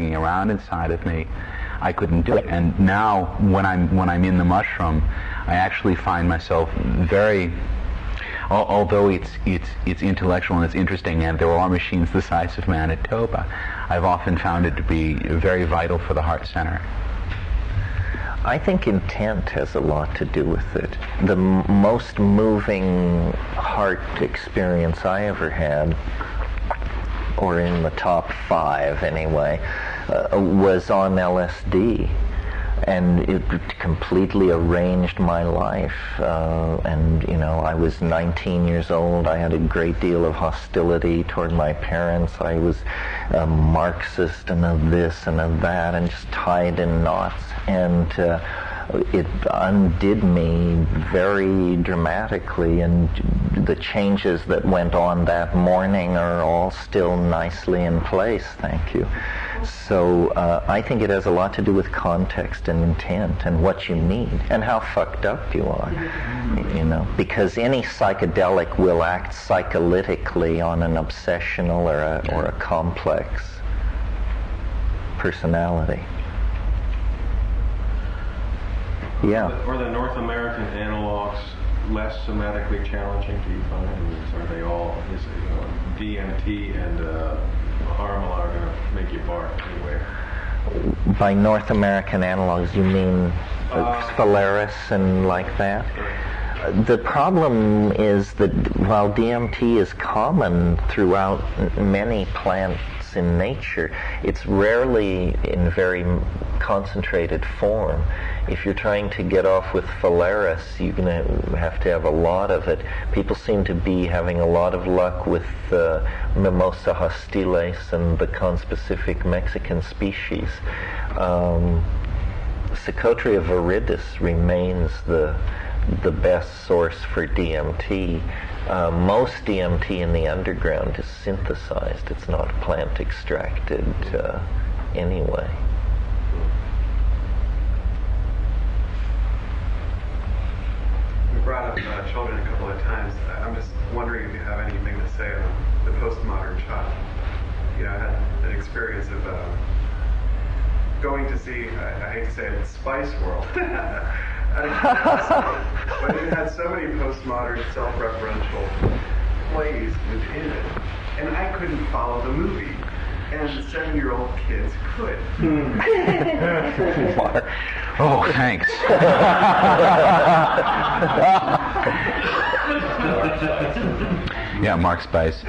hanging around inside of me, I couldn't do it. And now, when I'm in the mushroom, I actually find myself very, although it's intellectual and it's interesting, and there are machines the size of Manitoba, I've often found it to be very vital for the heart center. I think intent has a lot to do with it. The most moving heart experience I ever had, or in the top 5 anyway, was on LSD. And it completely arranged my life. And, I was 19 years old. I had a great deal of hostility toward my parents. I was a Marxist and of this and of that, and just tied in knots. And it undid me very dramatically, and the changes that went on that morning are all still nicely in place, thank you. So I think it has a lot to do with context and intent and what you need and how fucked up you are, because any psychedelic will act psycholytically on an obsessional or a complex personality. Yeah. Are the North American analogs less somatically challenging, do you find? Are they all, DMT and Harmel are going to make you bark anyway? By North American analogs, you mean Phalaris and like that? The problem is that while DMT is common throughout many plants in nature, it's rarely in very concentrated form. If you're trying to get off with Phalaris, you're going to have a lot of it. People seem to be having a lot of luck with Mimosa hostiles and the conspecific Mexican species. Psychotria viridis remains the best source for DMT. Most DMT in the underground is synthesized. It's not plant extracted anyway. We brought up children a couple of times. I'm just wondering if you have anything to say on the postmodern child. I had an experience of going to see, I hate to say it, Spice World. But it had so many postmodern, self-referential plays within it, and I couldn't follow the movie, and the 7-year-old kids could. Oh, thanks. Yeah, Mark Spice.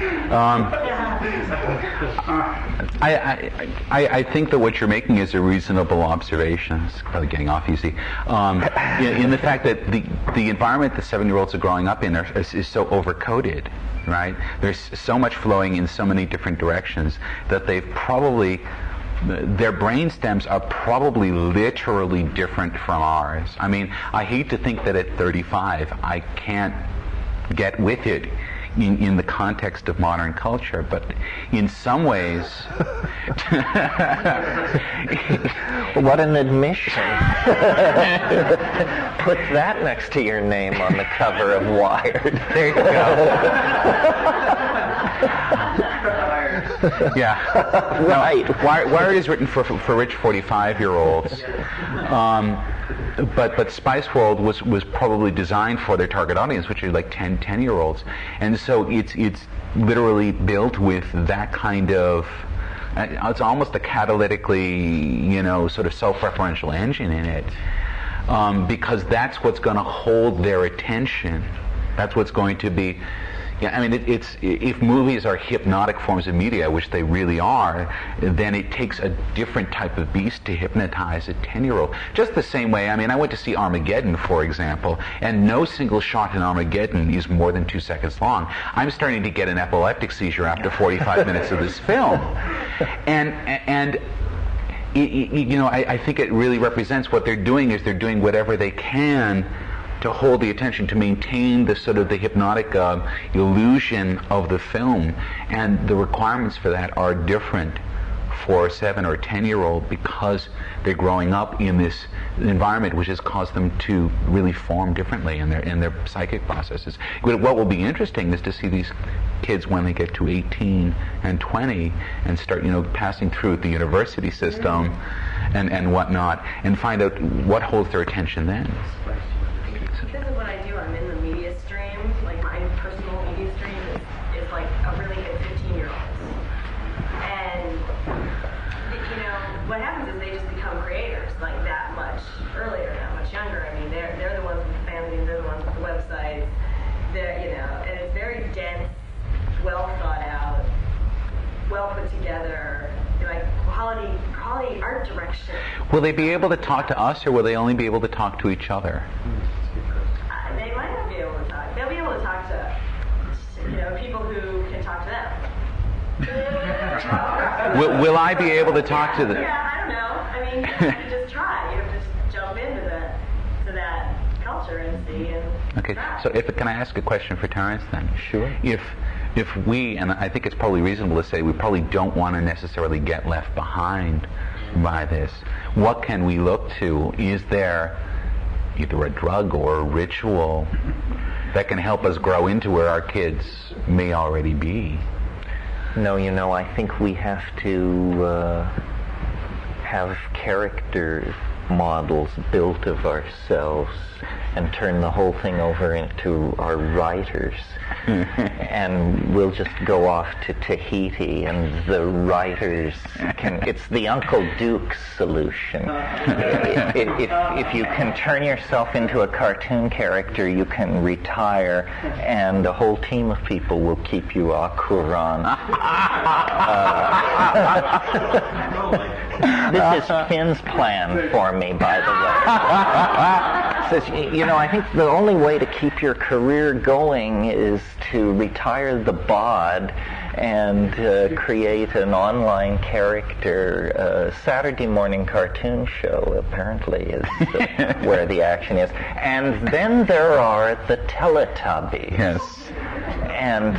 I think that what you're making is a reasonable observation. It's probably getting off easy. In the fact that the environment the 7-year-olds are growing up in is so overcoded, right? There's so much flowing in so many different directions that their brain stems are probably literally different from ours. I mean, I hate to think that at 35 I can't get with it in the context of modern culture, but in some ways... What an admission. Put that next to your name on the cover of Wired. There you go. Yeah. Right. Wired is written for rich 45-year-olds. But Spice World was probably designed for their target audience, which are like 10-year-olds. And so it's literally built with that kind of, it's almost a catalytically, sort of self-referential engine in it. Because that's what's going to hold their attention. That's what's going to be... Yeah, I mean, if movies are hypnotic forms of media, which they really are, then it takes a different type of beast to hypnotize a 10-year-old. Just the same way, I mean, I went to see Armageddon, for example, and no single shot in Armageddon is more than 2 seconds long. I'm starting to get an epileptic seizure after 45 minutes of this film. And I think it really represents what they're doing is they're doing whatever they can to hold the attention, to maintain the sort of the hypnotic illusion of the film, and the requirements for that are different 4 or 7 or 10-year-old, because they're growing up in this environment which has caused them to really form differently in their psychic processes. What will be interesting is to see these kids when they get to 18 and 20 and start, passing through the university system and whatnot, and find out what holds their attention then. Because of what I do, I'm in the media stream. Like my personal media stream is like a really hit 15-year-olds. And what happens is they just become creators like that much earlier, that much younger. I mean, they're the ones with the fanzines, they're the ones with the websites. And it's very dense, well thought out, well put together, like quality art direction. Will they be able to talk to us, or will they only be able to talk to each other? They might not be able to talk. They'll be able to talk to, people who can talk to them. Will I be able to talk to them? Yeah, I don't know. I mean, you have to just try. You have to just jump into that culture and see and Okay, try. so can I ask a question for Terrence then? Sure. If we, and I think it's probably reasonable to say we probably don't want to necessarily get left behind by this, what can we look to? Is there either a drug or a ritual that can help us grow into where our kids may already be? No, I think we have to have character models built of ourselves and turn the whole thing over into our writers. And we'll just go off to Tahiti, and the writers it's the Uncle Duke solution. If you can turn yourself into a cartoon character, you can retire, and a whole team of people will keep you au courant. This is Finn's plan for me, by the way. Says, I think the only way to keep your career going is to retire the bod and create an online character. Saturday morning cartoon show apparently is where the action is. And then there are the Teletubbies. Yes. And,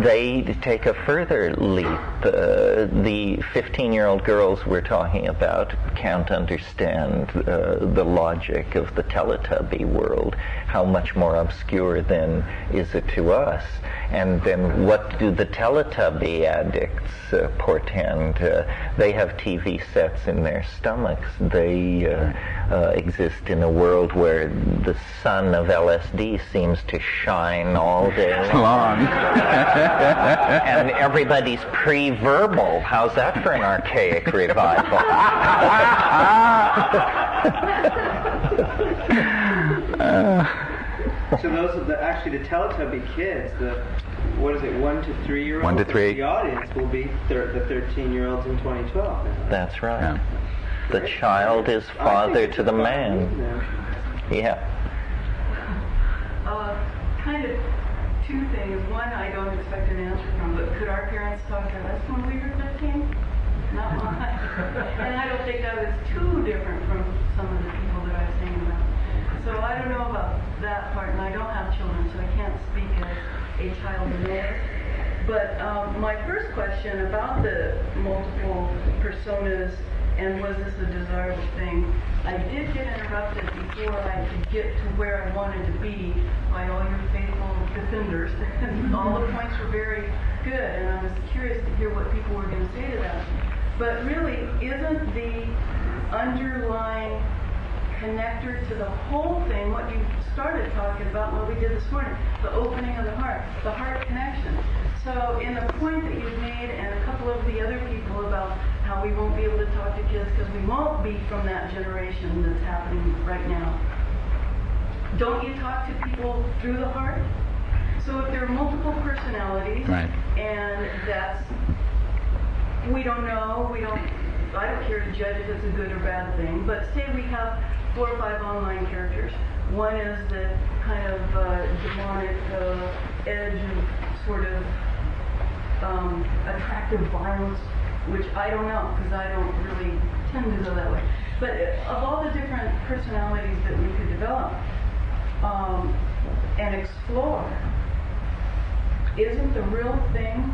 they take a further leap. The 15-year-old girls we're talking about can't understand the logic of the Teletubby world. How much more obscure then is it to us? And then what do the Teletubby addicts portend? They have TV sets in their stomachs. They exist in a world where the sun of LSD seems to shine all day long. And everybody's pre-verbal. How's that for an archaic revival? So those are actually the Teletubby kids, the 1 to 3 year olds. 1 to 3. The audience will be the 13-year-olds in 2012. That's right. Yeah. The child is father to the man. Yeah. Kind of two things. One, I don't expect an answer from, but could our parents talk to us when we were 15? Not mine. And I don't think I was too different from some of the people that I was thinking about. So I don't know about that part, and I don't have children, so I can't speak as a child in this. But my first question about the multiple personas and was this a desirable thing, I did get interrupted before I could get to where I wanted to be by all your faithful defenders. And all the points were very good, and I was curious to hear what people were going to say to that. But really, isn't the underlying connector to the whole thing what you started talking about, what we did this morning, the opening of the heart connection. So in the point that you've made and a couple of the other people about how we won't be able to talk to kids because we won't be from that generation that's happening right now, don't you talk to people through the heart? So if there are multiple personalities, Right. and that's, we don't know, I don't care to judge if it's a good or bad thing, but say we have 4 or 5 online characters. One is the kind of demonic edge of sort of attractive violence, which I don't know because I don't really tend to go that way. But of all the different personalities that we could develop and explore, isn't the real thing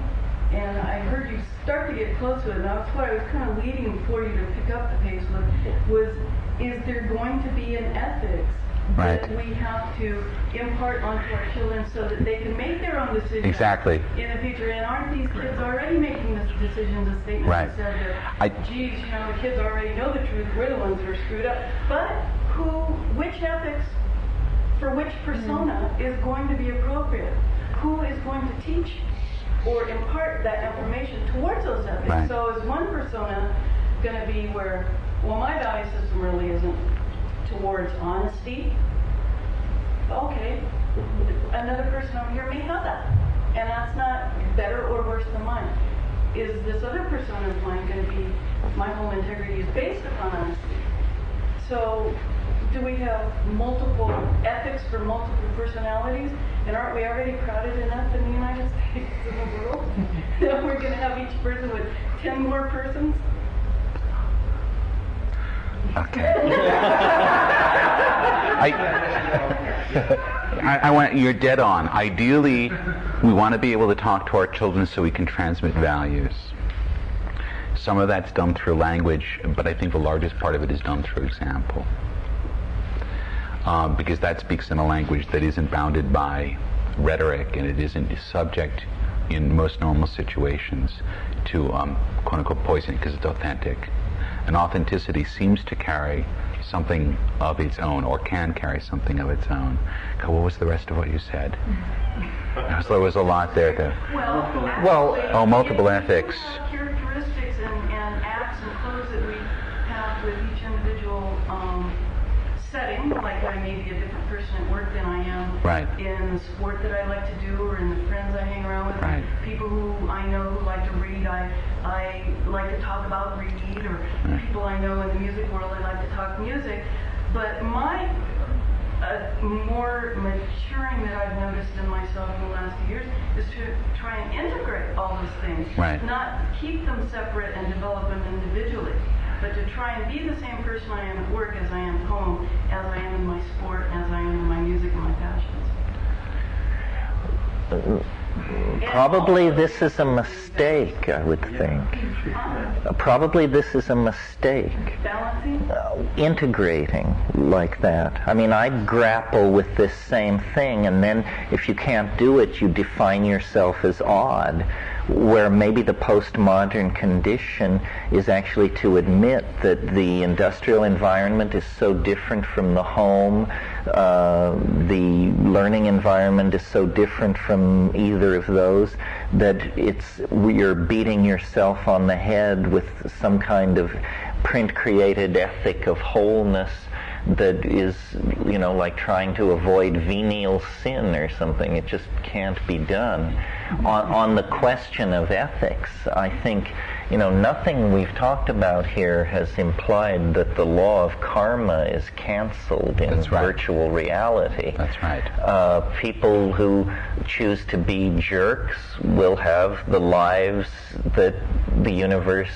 and I heard you start to get close to it, and that's what I was kind of leading for you to pick up the pace with, is there going to be an ethics Right. that we have to impart onto our children so that they can make their own decisions Exactly. in the future? And aren't these kids already making this decisions, as statements Right. that said that, geez, you know, the kids already know the truth, we're the ones that are screwed up. But which ethics for which persona is going to be appropriate? Who is going to teach or impart that information towards those ethics? Right. So is one persona going to be where, well, my value system really isn't towards honesty? Okay, another person over here may have that, and that's not better or worse than mine. Is this other persona of mine going to be, my whole integrity is based upon honesty? So do we have multiple ethics for multiple personalities? And aren't we already crowded enough in the United States and the world that we're going to have each person with 10 more persons? Okay. I want, you're dead on. Ideally, we want to be able to talk to our children so we can transmit values. Some of that's done through language, but I think the largest part of it is done through example. Because that speaks in a language that isn't bounded by rhetoric, and it isn't subject in most normal situations to quote-unquote poisoning, because it's authentic. And authenticity seems to carry something of its own, or can carry something of its own. God, what was the rest of what you said? There was a lot there. Multiple ethics. Characteristics and acts and clothes that we have with each individual setting. Like I may be a different person at work than I am Right. in the sport that I like to do, or in the friends I hang around with. Right. People who I know who like to read, I like to talk about read, or people I know in the music world, I like to talk music. But my more maturing that I've noticed in myself in the last few years is to try and integrate all those things. Right. Not keep them separate and develop them individually, but to try and be the same person I am at work as I am at home, as I am in my sport, as I am in my music and my passions. Probably this is a mistake, I would think. Probably this is a mistake. Balancing? Integrating like that. I mean, I grapple with this same thing, and then if you can't do it, you define yourself as odd, where maybe the postmodern condition is actually to admit that the industrial environment is so different from the home, the learning environment is so different from either of those, that you're beating yourself on the head with some kind of print-created ethic of wholeness that is, you know, like trying to avoid venial sin or something. It just can't be done. On the question of ethics, I think, you know, nothing we've talked about here has implied that the law of karma is canceled in virtual reality. That's right. People who choose to be jerks will have the lives that the universe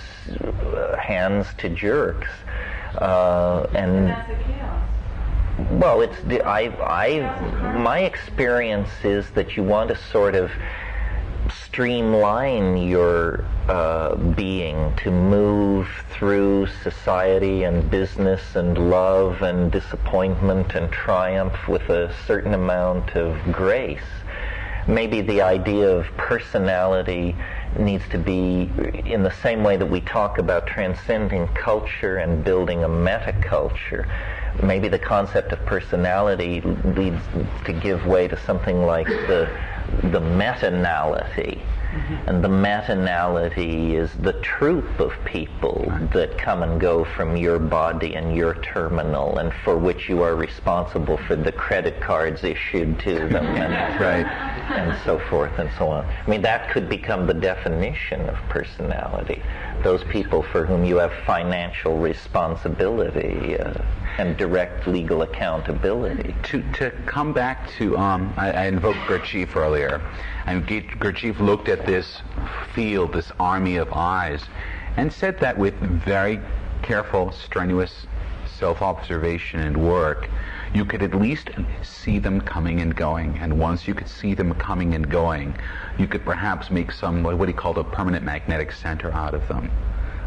hands to jerks. And that's the chaos. Well, my experience is that you want to sort of streamline your being to move through society and business and love and disappointment and triumph with a certain amount of grace. Maybe the idea of personality needs to be in the same way that we talk about transcending culture and building a metaculture. Maybe the concept of personality leads to give way to something like the metanality. And the metanality is the troop of people that come and go from your body and your terminal, and for which you are responsible for the credit cards issued to them, and so forth and so on. I mean, that could become the definition of personality. Those people for whom you have financial responsibility and direct legal accountability. To come back to, I invoked Gurdjieff earlier, and Gurdjieff looked at this field, this army of eyes, and said that with very careful, strenuous self-observation and work, you could at least see them coming and going. And once you could see them coming and going, you could perhaps make some, what he called a permanent magnetic center out of them.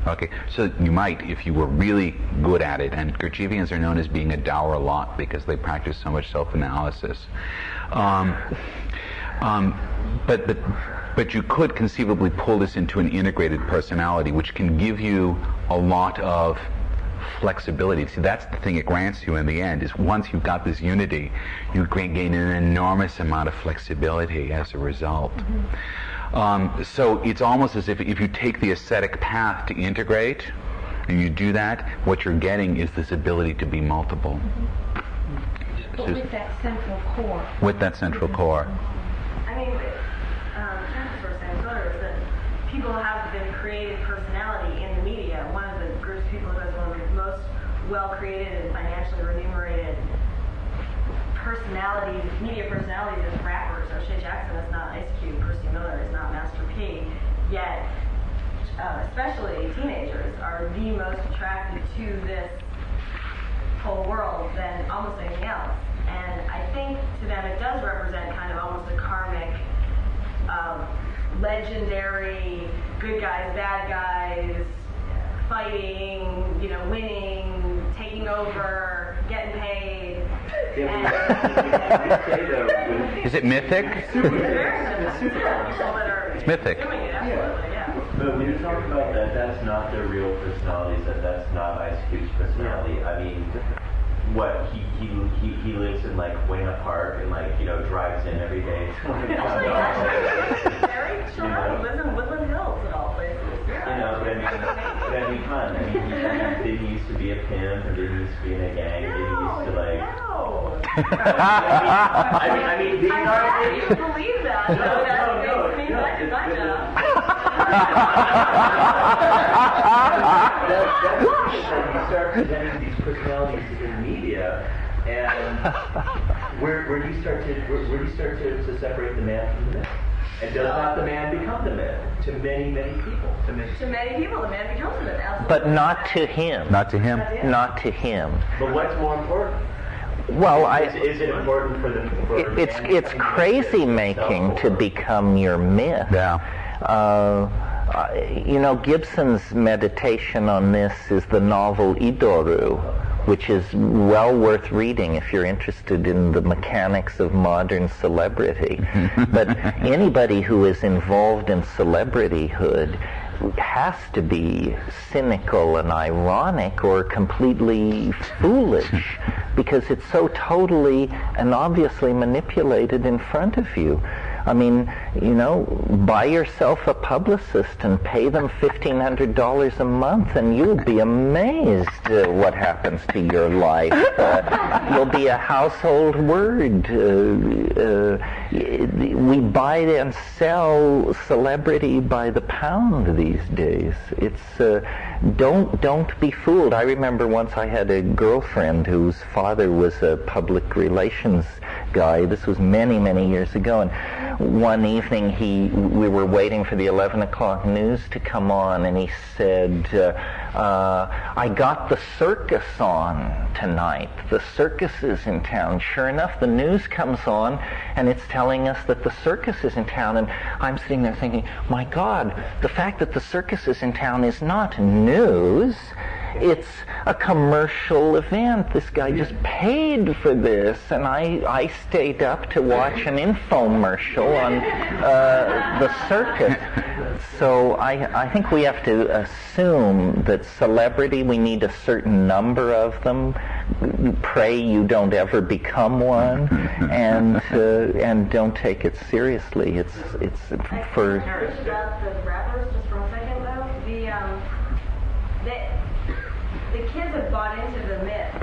Okay, so you might, if you were really good at it, and Gurdjieffians are known as being a dour lot because they practice so much self-analysis. But you could conceivably pull this into an integrated personality, which can give you a lot of flexibility. See, that's the thing it grants you in the end, is once you've got this unity, you gain an enormous amount of flexibility as a result. So it's almost as if you take the ascetic path to integrate, and you do that, what you're getting is this ability to be multiple. But with that central core. With that central core. I mean, Kansas was saying earlier is that people have the creative personality in the media. One of the groups of people who has one of the most well-created and financially remunerated personalities, media personalities is rappers. O'Shea Jackson is not Ice Cube. Percy Miller is not Master P. Yet, especially teenagers are the most attracted to this whole world than almost anything else. And I think to them it does represent kind of almost a karmic, legendary, good guys, bad guys, fighting, winning, taking over, getting paid. Is it mythic? It's mythic. But when you talk about that, that's not their real personalities, that's not Ice Cube's personality. I mean, what, he lives in like Buena Park and drives in every day. Very sure. He lives in Woodland Hills and all places. But I mean, fun. I mean, he used to be a pimp, and then he used to be in a gang, and then he used to I mean, these I'm are glad you believe that. That makes me like my job. That's you start presenting these personalities in media, and where do you start to separate the man from the myth? And does not the man become the myth to many, many people? To many people, the man becomes the myth. Absolutely. But not to him. Not to him. Not to him. But what's more important? Well, is it important for the? It's crazy making to become your myth. Yeah. Gibson's meditation on this is the novel Idoru, which is well worth reading if you're interested in the mechanics of modern celebrity. But anybody who is involved in celebrityhood has to be cynical and ironic or completely foolish because it's so totally and obviously manipulated in front of you. I mean, buy yourself a publicist and pay them $1,500 a month and you'll be amazed what happens to your life. You'll be a household word. We buy and sell celebrity by the pound these days. It's don't be fooled. I remember once I had a girlfriend whose father was a public relations guy. This was many, many years ago, and one evening we were waiting for the 11 o'clock news to come on, and he said, I got the circus on tonight. The circus is in town. Sure enough, the news comes on, and it's telling us that the circus is in town, and I'm sitting there thinking, my God, the fact that the circus is in town is not news. It's a commercial event. This guy just paid for this, and I stayed up to watch an infomercial on the circus. So I think we have to assume that celebrity, we need a certain number of them. Pray you don't ever become one, and don't take it seriously. It's for. About the rappers, just for a second though, the kids have bought into the myth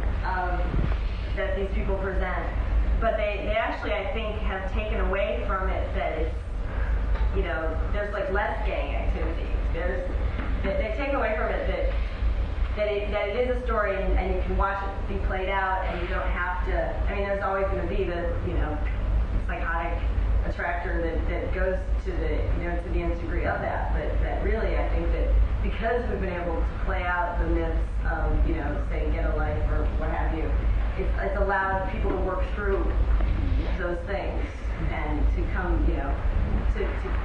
that these people present, but they actually, I think, have taken away from it that it's, there's like less gang activity. They take away from it that it is a story and you can watch it be played out and you don't have to. I mean, there's always going to be the psychotic attractor that goes to the nth degree of that, but that really, I think that because we've been able to play out the myths of, say, get a life or what have you, it's allowed people to work through those things and to come, to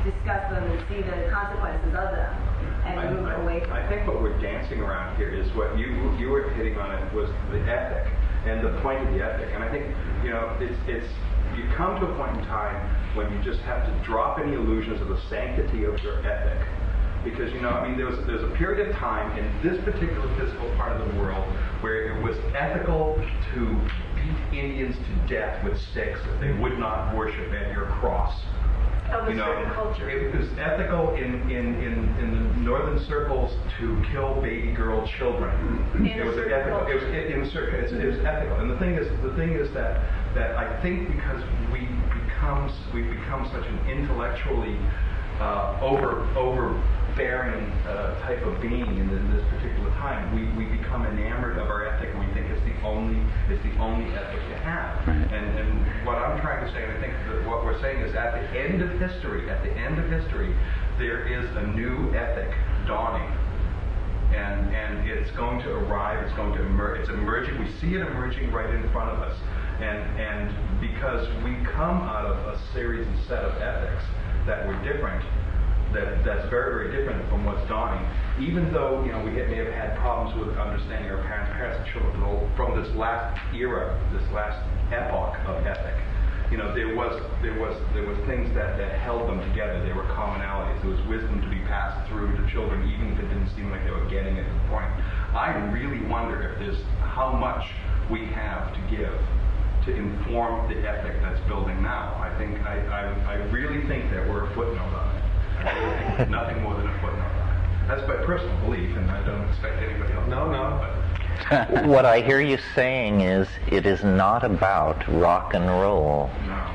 discuss them and see the consequences of them and move away from I think what we're dancing around here is what you were hitting on it was the ethic and the point of the ethic. And I think, it's you come to a point in time when you just have to drop any illusions of the sanctity of your ethic. Because, there's a period of time in this particular physical part of the world where it was ethical to beat Indians to death with sticks if they would not worship at your cross. Of a certain culture. It was ethical in the northern circles to kill baby girl children. It was ethical. It was ethical. And the thing is that I think because we've become such an intellectually overbearing type of being in this particular time, we become enamored of our ethic, and we think it's the only ethic to have. Right. And what I'm trying to say, and I think that what we're saying is at the end of history, there is a new ethic dawning. And it's going to arrive, it's going to emerge, it's emerging, we see it emerging right in front of us. And because we come out of a series and set of ethics that were different, that's very, very different from what's dawning. Even though we may have had problems with understanding our parents and children from this last era, this last epoch of ethic, there was things that held them together. There were commonalities. There was wisdom to be passed through to children, even if it didn't seem like they were getting it to the point. I really wonder if there's how much we have to give to inform the ethic that's building now. I really think that we're a footnote on it. I really think nothing more than a footnote on it. That's my personal belief, and I don't expect anybody else. No. What I hear you saying is it is not about rock and roll. No.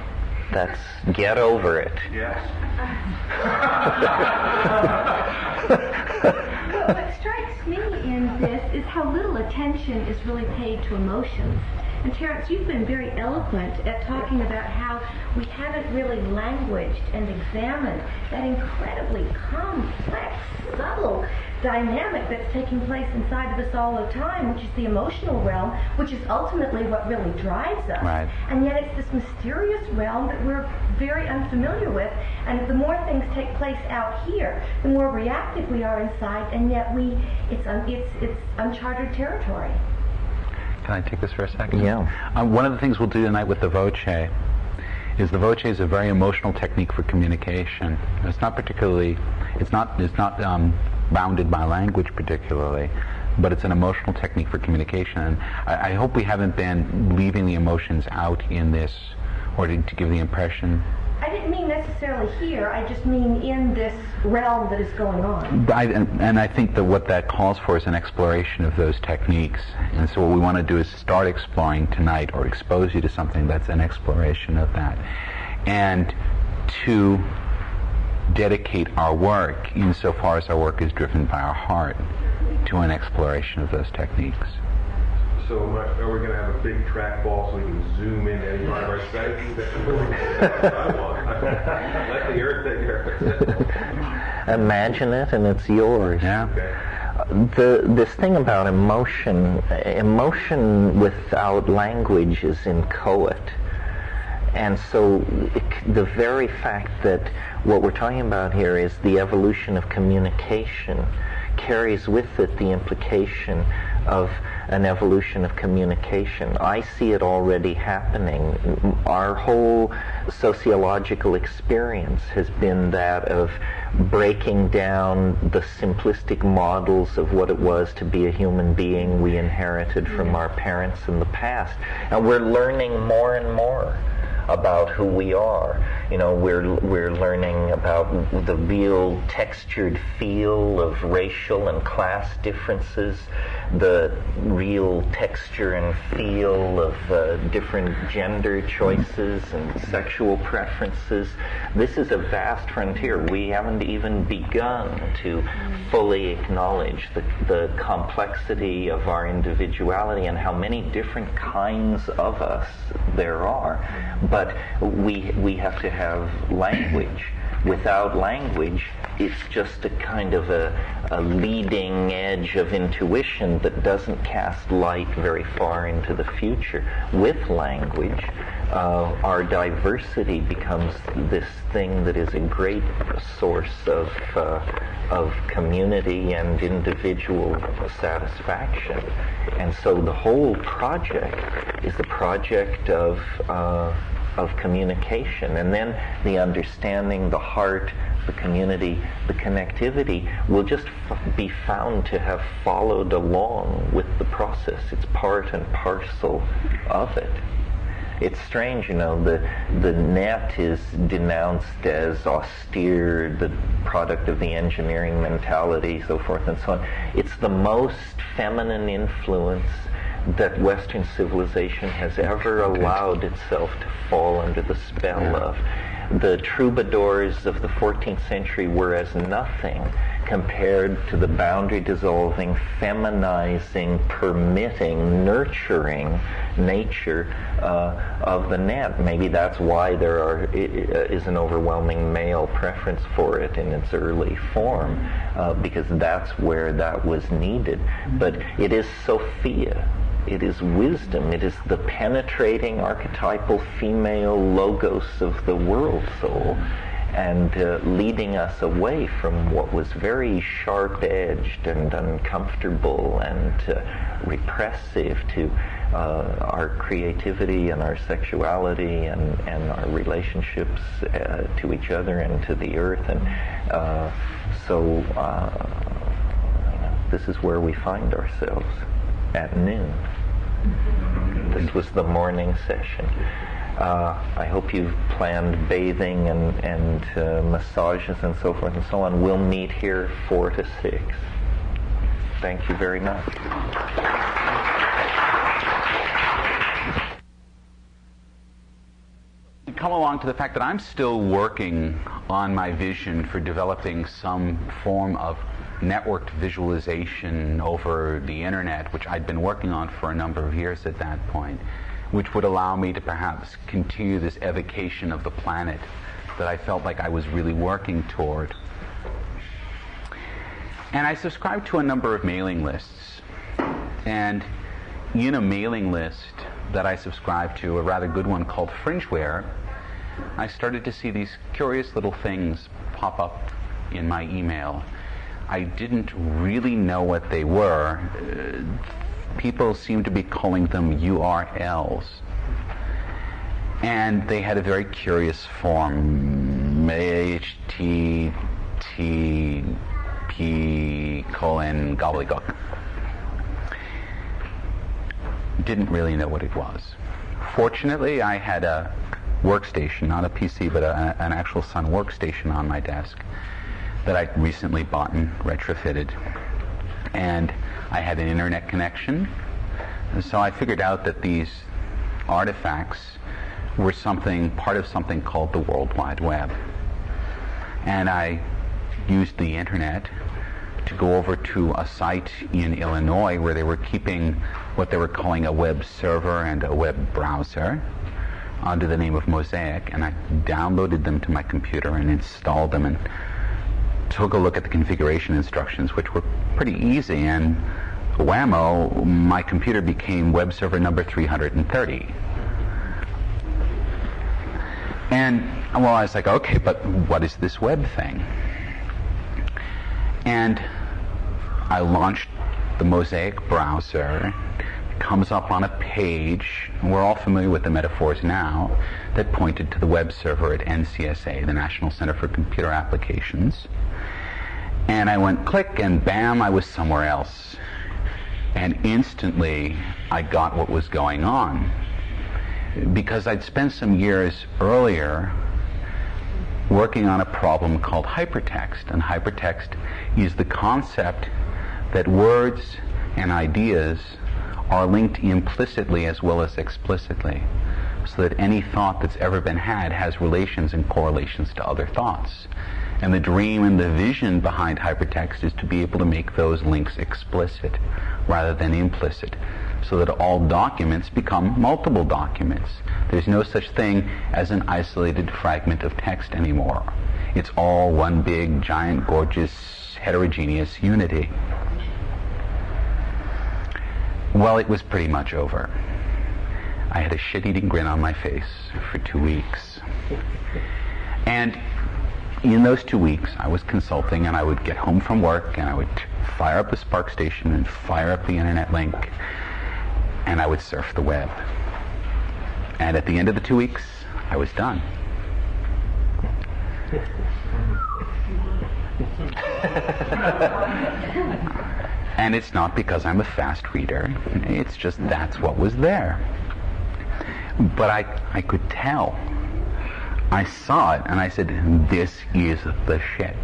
That's get over it. Yes. What strikes me in this is how little attention is really paid to emotions. And Terence, you've been very eloquent at talking about how we haven't really languaged and examined that incredibly complex, subtle dynamic that's taking place inside of us all the time, which is the emotional realm, which is ultimately what really drives us. Right. And yet it's this mysterious realm that we're very unfamiliar with, and the more things take place out here, the more reactive we are inside, and yet it's uncharted territory. Can I take this for a second? Yeah. One of the things we'll do tonight with the voce is a very emotional technique for communication. It's not bounded by language particularly, but it's an emotional technique for communication. And I hope we haven't been leaving the emotions out in this, or to give the impression. I didn't mean necessarily here, I just mean in this realm that is going on. And I think that what that calls for is an exploration of those techniques. And so what we want to do is start exploring tonight, or expose you to something that's an exploration of that. And to dedicate our work, insofar as our work is driven by our heart, to an exploration of those techniques. So are we going to have a big trackball so we can zoom in any part of our strategy? That's what I want. Let the earth take care of it. Imagine it, and it's yours. Yeah. Okay. This thing about emotion without language is inchoate. And so the very fact that what we're talking about here is the evolution of communication carries with it the implication of an evolution of communication. I see it already happening. Our whole sociological experience has been that of breaking down the simplistic models of what it was to be a human being we inherited from our parents in the past. And we're learning more and more about who we are. We're learning about the real textured feel of racial and class differences, the real texture and feel of different gender choices and sexual preferences. This is a vast frontier. We haven't even begun to fully acknowledge the complexity of our individuality and how many different kinds of us there are. But we have to have language. without language, it's just a kind of a leading edge of intuition that doesn't cast light very far into the future. With language, our diversity becomes this thing that is a great source of community and individual satisfaction. And so the whole project is the project of communication, and then the understanding, the heart, the community, the connectivity will just be found to have followed along with the process. It's part and parcel of it. It's strange, the net is denounced as austere, the product of the engineering mentality, so forth and so on. It's the most feminine influence that Western civilization has ever allowed itself to fall under the spell of. The troubadours of the 14th century were as nothing compared to the boundary-dissolving, feminizing, permitting, nurturing nature of the net. Maybe that's why there is an overwhelming male preference for it in its early form, because that's where that was needed. But it is Sophia. It is wisdom. It is the penetrating archetypal female logos of the world soul, and leading us away from what was very sharp-edged and uncomfortable and repressive to our creativity and our sexuality and our relationships to each other and to the earth. And so this is where we find ourselves at noon. This was the morning session. I hope you've planned bathing and massages and so forth and so on. We'll meet here 4 to 6. Thank you very much. Come along to the fact that I'm still working on my vision for developing some form of networked visualization over the internet, which I'd been working on for a number of years at that point, which would allow me to perhaps continue this evocation of the planet that I felt like I was really working toward. And I subscribed to a number of mailing lists. And in a mailing list that I subscribed to, a rather good one called Fringeware, I started to see these curious little things pop up in my email. I didn't really know what they were. People seemed to be calling them URLs. And they had a very curious form, HTTP gobbledygook. Didn't really know what it was. Fortunately, I had a workstation, not a PC, but an actual Sun workstation on my desk that I recently bought and retrofitted. And I had an internet connection, and so I figured out that these artifacts were part of something called the World Wide Web. And I used the internet to go over to a site in Illinois where they were keeping what they were calling a web server and a web browser under the name of Mosaic, and I downloaded them to my computer and installed them and took a look at the configuration instructions, which were pretty easy, and whammo, my computer became web server number 330. And well, I was like, okay, but what is this web thing? And I launched the Mosaic browser. It comes up on a page, and we're all familiar with the metaphors now, that pointed to the web server at NCSA, the National Center for Computer Applications. And I went click, and bam, I was somewhere else. And instantly, I got what was going on. Because I'd spent some years earlier working on a problem called hypertext. And hypertext is the concept that words and ideas are linked implicitly as well as explicitly, so that any thought that's ever been had has relations and correlations to other thoughts. And the dream and the vision behind hypertext is to be able to make those links explicit rather than implicit, so that all documents become multiple documents. There's no such thing as an isolated fragment of text anymore. It's all one big, giant, gorgeous, heterogeneous unity. Well, it was pretty much over. I had a shit-eating grin on my face for 2 weeks. And in those 2 weeks, I was consulting, and I would get home from work, and I would fire up the Spark station and fire up the internet link, and I would surf the web. And at the end of the 2 weeks, I was done. And it's not because I'm a fast reader. It's just that's what was there. But I could tell. I saw it, and I said, this is the shit.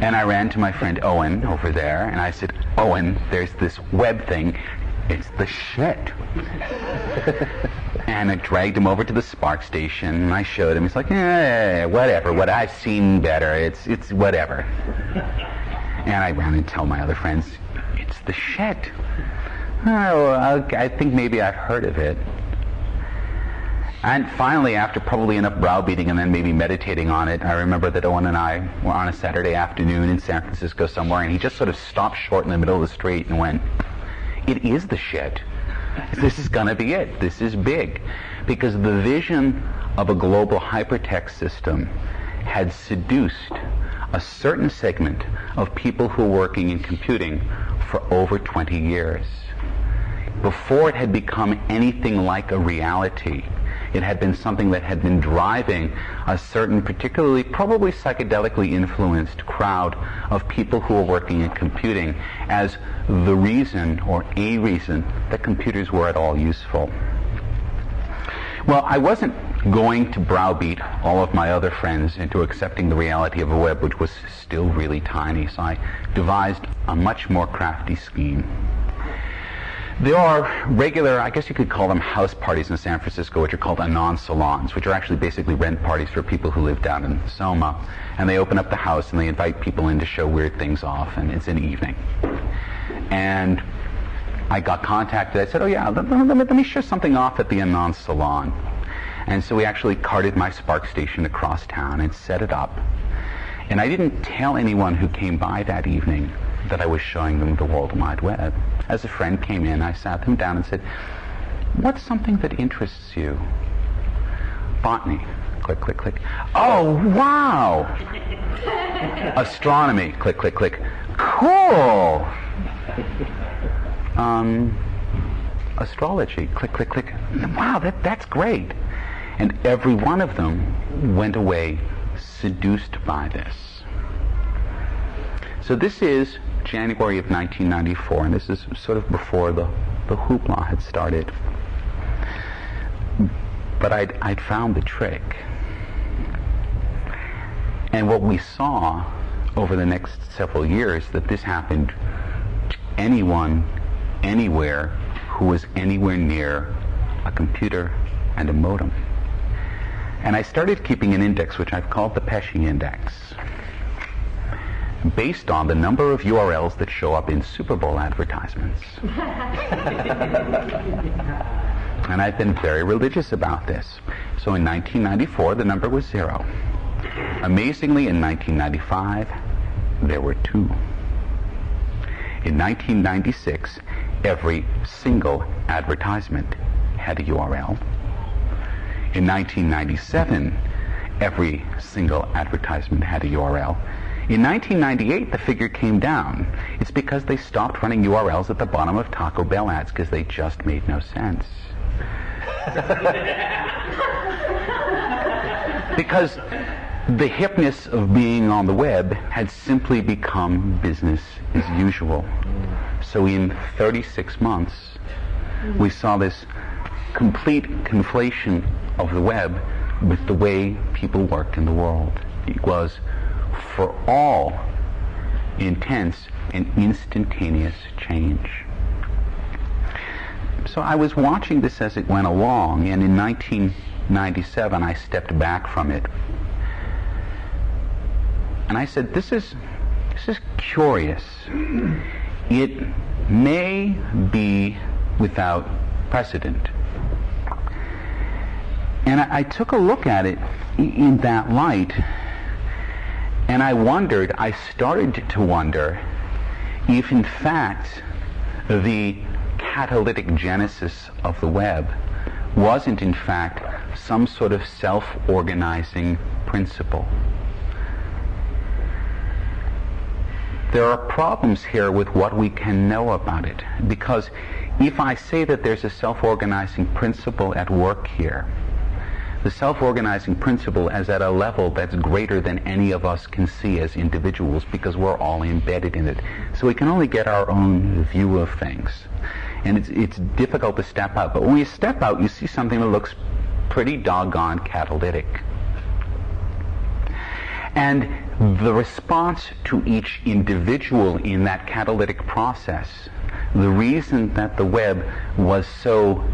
And I ran to my friend Owen over there, and I said, Owen, there's this web thing. It's the shit. And I dragged him over to the Spark station, and I showed him. He's like, whatever. What I've seen better. It's whatever. And I ran and tell my other friends, it's the shit. Oh, I think maybe I've heard of it. And finally, after probably enough browbeating and then maybe meditating on it, I remember that Owen and I were on a Saturday afternoon in San Francisco somewhere, and he just sort of stopped short in the middle of the street and went, it is the shit. This is going to be it. This is big. Because the vision of a global hypertext system had seduced a certain segment of people who were working in computing for over 20 years. Before it had become anything like a reality, it had been something that had been driving a certain, particularly probably psychedelically influenced crowd of people who were working in computing as the reason, or a reason, that computers were at all useful. Well, I wasn't going to browbeat all of my other friends into accepting the reality of a web which was still really tiny, so I devised a much more crafty scheme. There are regular, I guess you could call them house parties in San Francisco, which are called anon salons, which are actually basically rent parties for people who live down in Soma. And they open up the house and they invite people in to show weird things off, and it's an evening. And I got contacted. I said, oh yeah, let me show something off at the anon salon. And so we actually carted my Spark station across town and set it up. And I didn't tell anyone who came by that evening that I was showing them the World Wide Web. As a friend came in, I sat them down and said, what's something that interests you? Botany. Click, click, click. Oh, wow! Astronomy. Click, click, click. Cool! Astrology. Click, click, click. Wow, that's great. And every one of them went away seduced by this. So this is January of 1994, and this is sort of before the hoopla had started. But I'd found the trick. And what we saw over the next several years, that this happened to anyone, anywhere, who was anywhere near a computer and a modem. And I started keeping an index, which I've called the Pesci Index, based on the number of URLs that show up in Super Bowl advertisements. And I've been very religious about this. So in 1994, the number was 0. Amazingly, in 1995, there were 2. In 1996, every single advertisement had a URL. In 1997, every single advertisement had a URL. In 1998, the figure came down. It's because they stopped running URLs at the bottom of Taco Bell ads because they just made no sense. Because the hipness of being on the web had simply become business as usual. So in 36 months, we saw this complete conflation of the web with the way people worked in the world. It was, for all intents, an instantaneous change. So I was watching this as it went along, and in 1997 I stepped back from it. And I said, this is curious. It may be without precedent. And I took a look at it in that light, And I started to wonder if in fact the catalytic genesis of the web wasn't in fact some sort of self-organizing principle. There are problems here with what we can know about it, because if I say that there's a self-organizing principle at work here, the self-organizing principle is at a level that's greater than any of us can see as individuals, because we're all embedded in it. So we can only get our own view of things. And it's difficult to step out. But when you step out, you see something that looks pretty doggone catalytic. And the response to each individual in that catalytic process, the reason that the web was so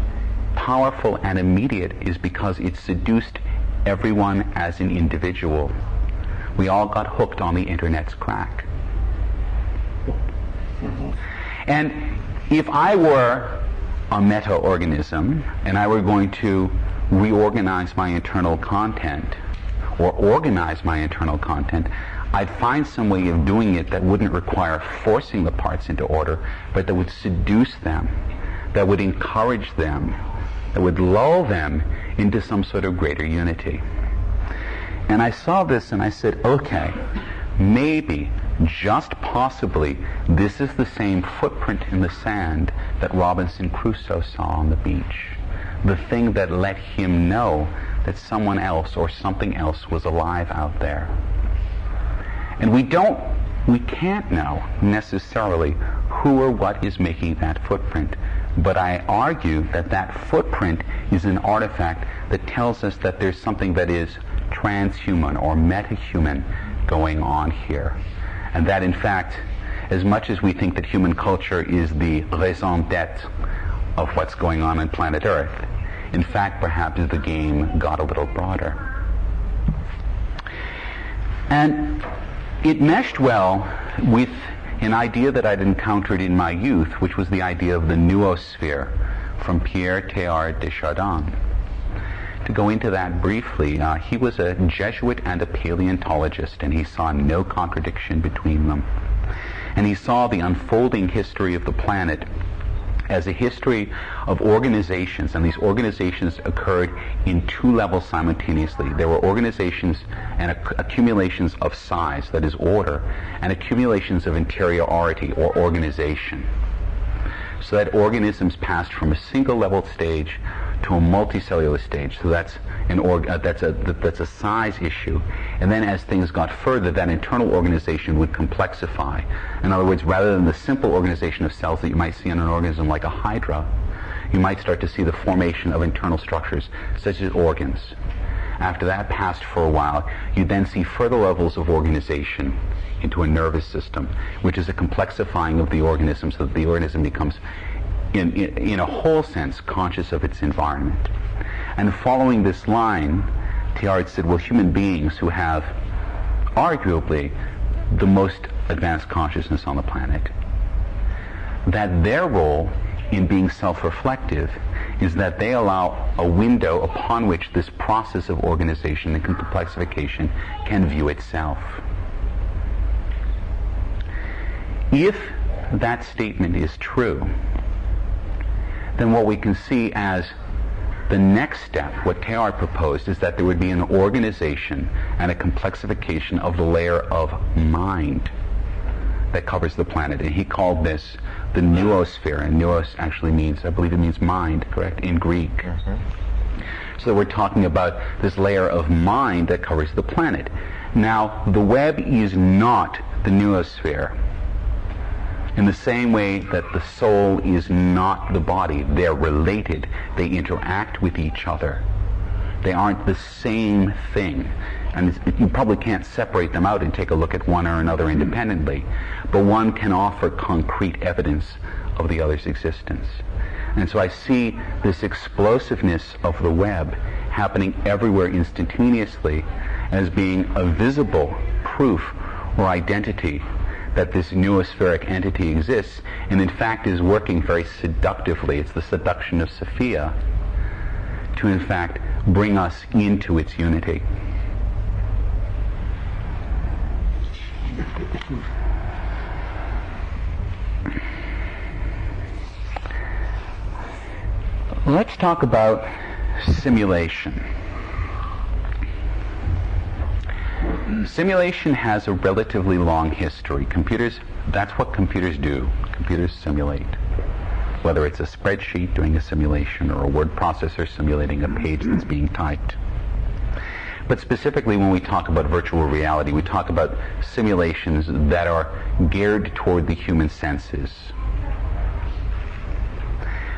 powerful and immediate is because it seduced everyone as an individual. We all got hooked on the internet's crack. And if I were a meta-organism and I were going to reorganize my internal content or organize my internal content, I'd find some way of doing it that wouldn't require forcing the parts into order, but that would seduce them, that would encourage them, that would lull them into some sort of greater unity. And I saw this and I said, okay, maybe, just possibly, this is the same footprint in the sand that Robinson Crusoe saw on the beach. The thing that let him know that someone else or something else was alive out there. And we can't know necessarily who or what is making that footprint. But I argue that that footprint is an artifact that tells us that there's something that is transhuman or metahuman going on here. And that in fact, as much as we think that human culture is the raison d'etre of what's going on planet Earth, in fact perhaps the game got a little broader. And it meshed well with an idea that I'd encountered in my youth, which was the idea of the noosphere from Pierre Teilhard de Chardin. To go into that briefly, he was a Jesuit and a paleontologist, and he saw no contradiction between them. And he saw the unfolding history of the planet as a history of organizations, and these organizations occurred in two levels simultaneously. There were organizations and accumulations of size, that is order, and accumulations of interiority or organization. So that organisms passed from a single level stage to a multicellular stage. So that's a size issue. And then as things got further, that internal organization would complexify. In other words, rather than the simple organization of cells that you might see in an organism like a hydra, you might start to see the formation of internal structures such as organs. After that passed for a while, you then see further levels of organization into a nervous system, which is a complexifying of the organism so that the organism becomes in a whole sense conscious of its environment. And following this line, Teilhard said, well, human beings who have arguably the most advanced consciousness on the planet, that their role in being self-reflective is that they allow a window upon which this process of organization and complexification can view itself. If that statement is true, then what we can see as the next step, what Teilhard proposed, is that there would be an organization and a complexification of the layer of mind that covers the planet. And he called this the noosphere. And nous actually means, I believe it means mind, correct, in Greek. Mm-hmm. So we're talking about this layer of mind that covers the planet. Now, the web is not the noosphere. In the same way that the soul is not the body, they're related. They interact with each other. They aren't the same thing. And you probably can't separate them out and take a look at one or another independently. But one can offer concrete evidence of the other's existence. And so I see this explosiveness of the web happening everywhere instantaneously as being a visible proof or identity that this noospheric entity exists, and in fact is working very seductively. It's the seduction of Sophia to in fact bring us into its unity. Let's talk about simulation. Simulation has a relatively long history. Computers, that's what computers do. Computers simulate. Whether it's a spreadsheet doing a simulation or a word processor simulating a page that's being typed. But specifically when we talk about virtual reality, we talk about simulations that are geared toward the human senses.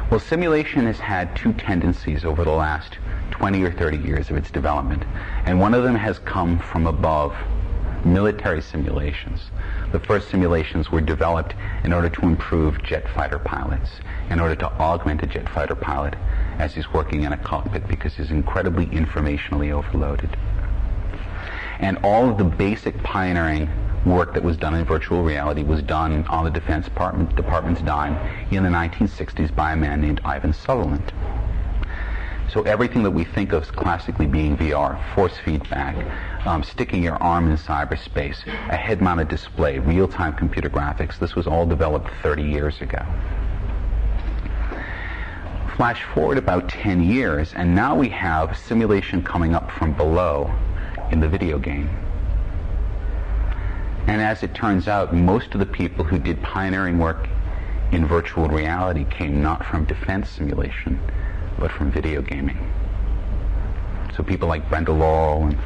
Well, simulation has had two tendencies over the last 20 or 30 years of its development, and one of them has come from above, military simulations. The first simulations were developed in order to improve jet fighter pilots, in order to augment a jet fighter pilot as he's working in a cockpit because he's incredibly informationally overloaded. And all of the basic pioneering work that was done in virtual reality was done on the Defense Department's dime in the 1960s by a man named Ivan Sutherland. So everything that we think of as classically being VR, force feedback, sticking your arm in cyberspace, a head-mounted display, real-time computer graphics, this was all developed 30 years ago. Flash forward about 10 years, and now we have simulation coming up from below in the video game. And as it turns out, most of the people who did pioneering work in virtual reality came not from defense simulation, but from video gaming. So people like Brenda Laurel and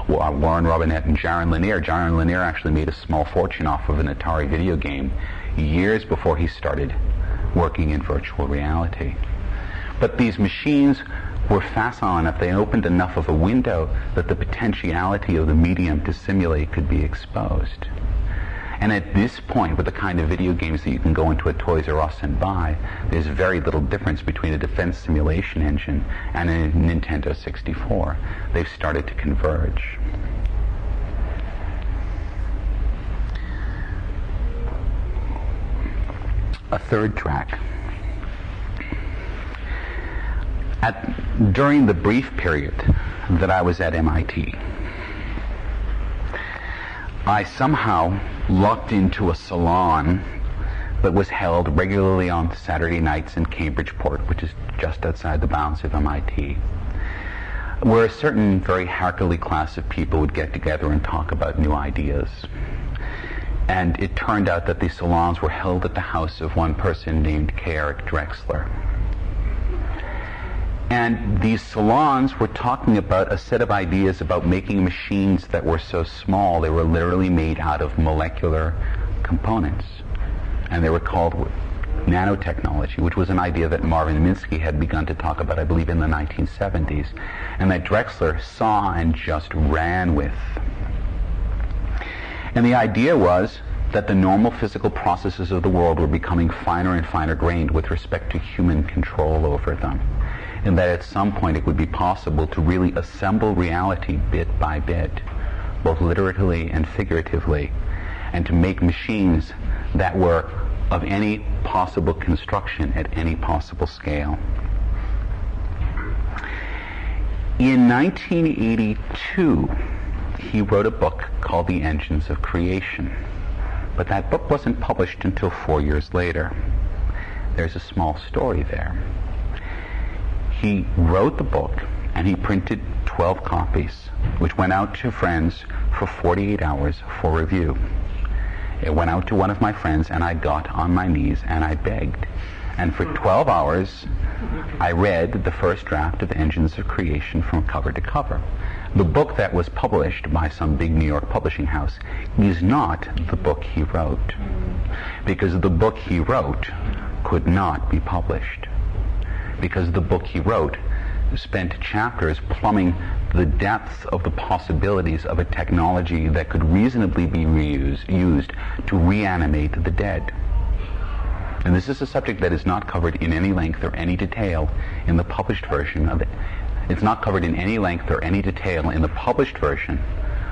Warren Robinette and Jaron Lanier. Jaron Lanier actually made a small fortune off of an Atari video game years before he started working in virtual reality. But these machines were facile enough, they opened enough of a window that the potentiality of the medium to simulate could be exposed. And at this point, with the kind of video games that you can go into a Toys R Us and buy, there's very little difference between a defense simulation engine and a Nintendo 64. They've started to converge. A third track. During the brief period that I was at MIT, I somehow lucked into a salon that was held regularly on Saturday nights in Cambridgeport, which is just outside the bounds of MIT, where a certain very Harkerly class of people would get together and talk about new ideas. And it turned out that these salons were held at the house of one person named K. Eric Drexler. And these salons were talking about a set of ideas about making machines that were so small they were literally made out of molecular components. And they were called nanotechnology, which was an idea that Marvin Minsky had begun to talk about, I believe, in the 1970s, and that Drexler saw and just ran with. And the idea was that the normal physical processes of the world were becoming finer and finer grained with respect to human control over them. And that at some point it would be possible to really assemble reality bit by bit, both literally and figuratively, and to make machines that were of any possible construction at any possible scale. In 1982, he wrote a book called The Engines of Creation, but that book wasn't published until 4 years later. There's a small story there. He wrote the book and he printed 12 copies, which went out to friends for 48 hours for review. It went out to one of my friends and I got on my knees and I begged. And for 12 hours, I read the first draft of Engines of Creation from cover to cover. The book that was published by some big New York publishing house is not the book he wrote, because the book he wrote could not be published. Because the book he wrote spent chapters plumbing the depths of the possibilities of a technology that could reasonably be used to reanimate the dead. And this is a subject that is not covered in any length or any detail in the published version of it. It's not covered in any length or any detail in the published version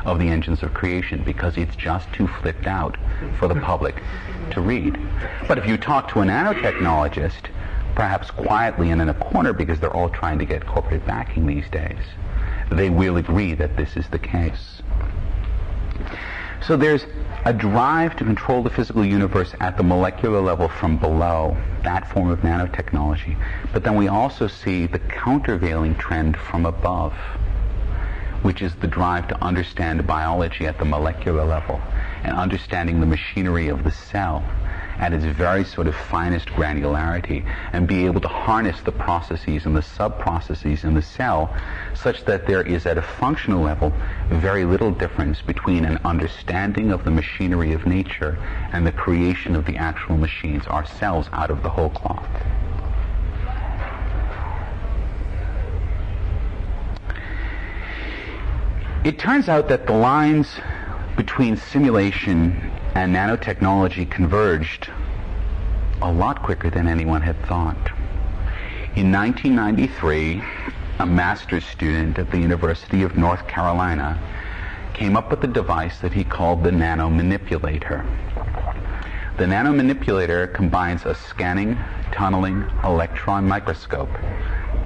of The Engines of Creation because it's just too flipped out for the public to read. But if you talk to a nanotechnologist, perhaps quietly and in a corner because they're all trying to get corporate backing these days, they will agree that this is the case. So there's a drive to control the physical universe at the molecular level from below, that form of nanotechnology. But then we also see the countervailing trend from above, which is the drive to understand biology at the molecular level and understanding the machinery of the cell at its very sort of finest granularity, and be able to harness the processes and the sub-processes in the cell such that there is, at a functional level, very little difference between an understanding of the machinery of nature and the creation of the actual machines, ourselves, out of the whole cloth. It turns out that the lines between simulation and nanotechnology converged a lot quicker than anyone had thought. In 1993, a master's student at the University of North Carolina came up with a device that he called the nanomanipulator. The nanomanipulator combines a scanning, tunneling electron microscope,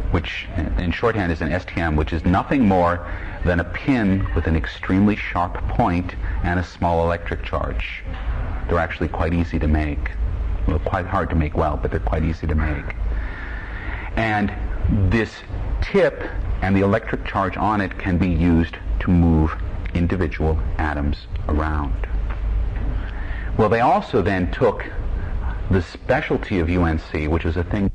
which in shorthand is an STM, which is nothing more than a pin with an extremely sharp point and a small electric charge. They're actually quite easy to make. Well, quite hard to make well, but they're quite easy to make. And this tip and the electric charge on it can be used to move individual atoms around. Well, they also then took the specialty of UNC, which is a thing